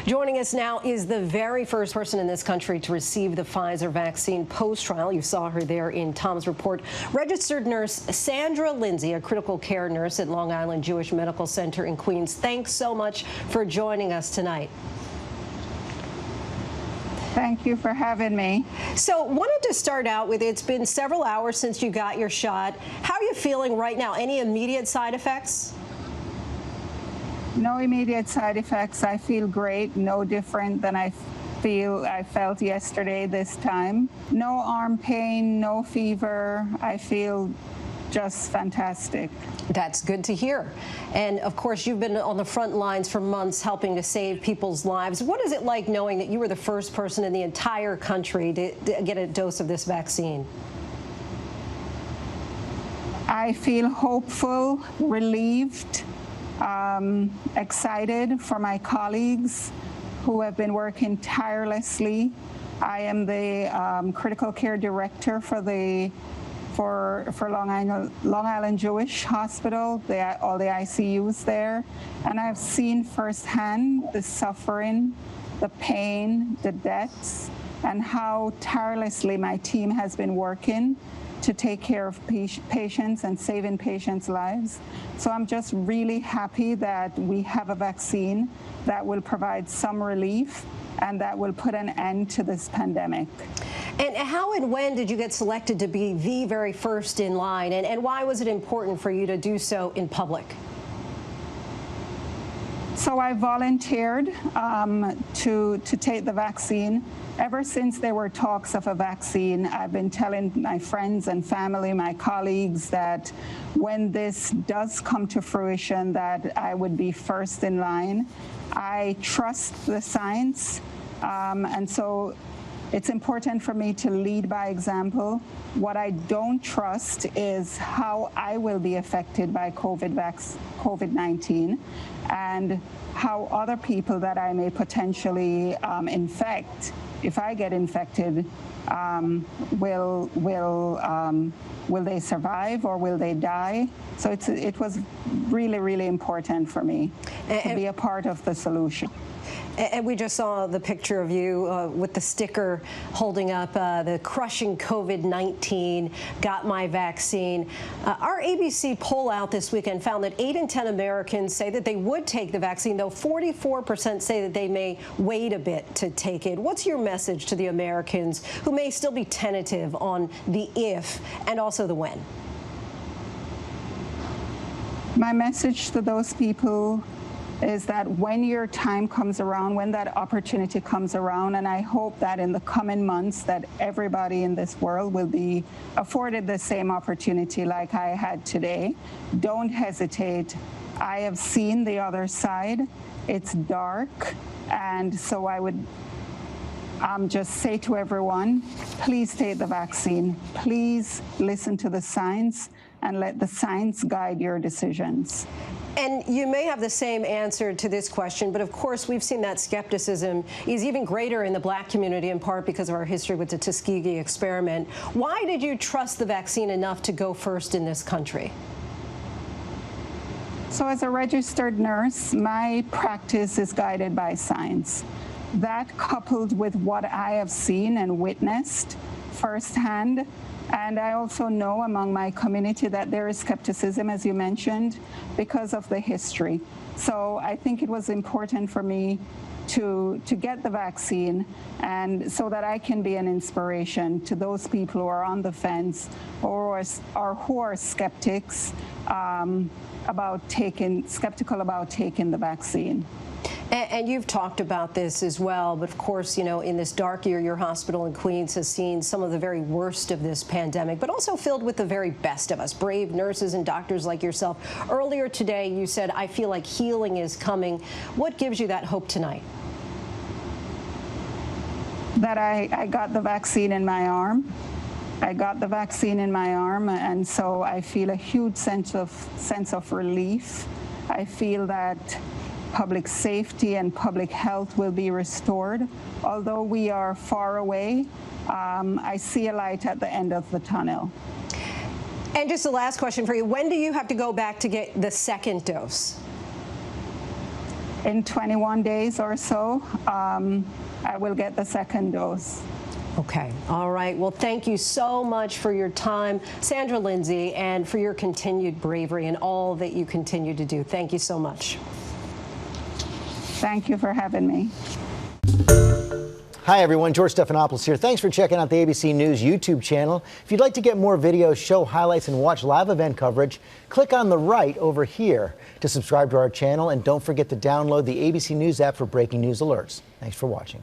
Joining us now is the very first person in this country to receive the Pfizer vaccine post-trial. You saw her there in Tom's report. Registered nurse Sandra Lindsey, a critical care nurse at Long Island Jewish Medical Center in Queens. Thanks so much for joining us tonight. Thank you for having me. So wanted to start out with, it's been several hours since you got your shot. How are you feeling right now? Any immediate side effects? No immediate side effects. I feel great, no different than I felt yesterday this time. No arm pain, no fever. I feel just fantastic. That's good to hear. And of course, you've been on the front lines for months helping to save people's lives. What is it like knowing that you were the first person in the entire country to get a dose of this vaccine? I feel hopeful, relieved, excited for my colleagues who have been working tirelessly. I am the critical care director for Long Island Jewish Hospital, all the ICUs there, and I've seen firsthand the suffering, the pain, the deaths, and how tirelessly my team has been working to take care of patients and saving patients' lives. So I'm just really happy that we have a vaccine that will provide some relief and that will put an end to this pandemic. And how and when did you get selected to be the very first in line, and why was it important for you to do so in public? So I volunteered to take the vaccine. Ever since there were talks of a vaccine, I've been telling my friends and family, my colleagues, that when this does come to fruition, that I would be first in line. I trust the science, and so it's important for me to lead by example. What I don't trust is how I will be affected by COVID-19 and how other people that I may potentially infect, if I get infected, will they survive or will they die? So it was really, really important for me to be a part of the solution. And we just saw the picture of you with the sticker holding up the crushing COVID-19, got my vaccine. Our ABC poll out this weekend found that 8 in 10 Americans say that they would take the vaccine, though 44% say that they may wait a bit to take it. What's your message to the Americans who may still be tentative on the if and also the when? My message to those people is that when your time comes around, when that opportunity comes around, and I hope that in the coming months that everybody in this world will be afforded the same opportunity like I had today, don't hesitate. I have seen the other side. It's dark, and so I would just say to everyone, please take the vaccine. Please listen to the science and let the science guide your decisions. And you may have the same answer to this question, but of course we've seen that skepticism is even greater in the Black community, in part because of our history with the Tuskegee experiment. Why did you trust the vaccine enough to go first in this country? So as a registered nurse, my practice is guided by science. That coupled with what I have seen and witnessed firsthand, and I also know among my community that there is skepticism, as you mentioned, because of the history. So I think it was important for me to get the vaccine, and so that I can be an inspiration to those people who are on the fence or who are skeptics skeptical about taking the vaccine. And you've talked about this as well, but of course, you know, in this dark year, your hospital in Queens has seen some of the very worst of this pandemic, but also filled with the very best of us, brave nurses and doctors like yourself. Earlier today, you said, I feel like healing is coming. What gives you that hope tonight? That I got the vaccine in my arm. I got the vaccine in my arm, and so I feel a huge sense of relief. I feel that public safety and public health will be restored. Although we are far away, I see a light at the end of the tunnel. And just the last question for you. When do you have to go back to get the second dose? in 21 days or so, I will get the second dose. Okay. All right. Well, thank you so much for your time, Sandra Lindsey, and for your continued bravery and all that you continue to do. Thank you so much. Thank you for having me. Hi, everyone. George Stephanopoulos here. Thanks for checking out the ABC News YouTube channel. If you'd like to get more videos, show highlights, and watch live event coverage, click on the right over here to subscribe to our channel. And don't forget to download the ABC News app for breaking news alerts. Thanks for watching.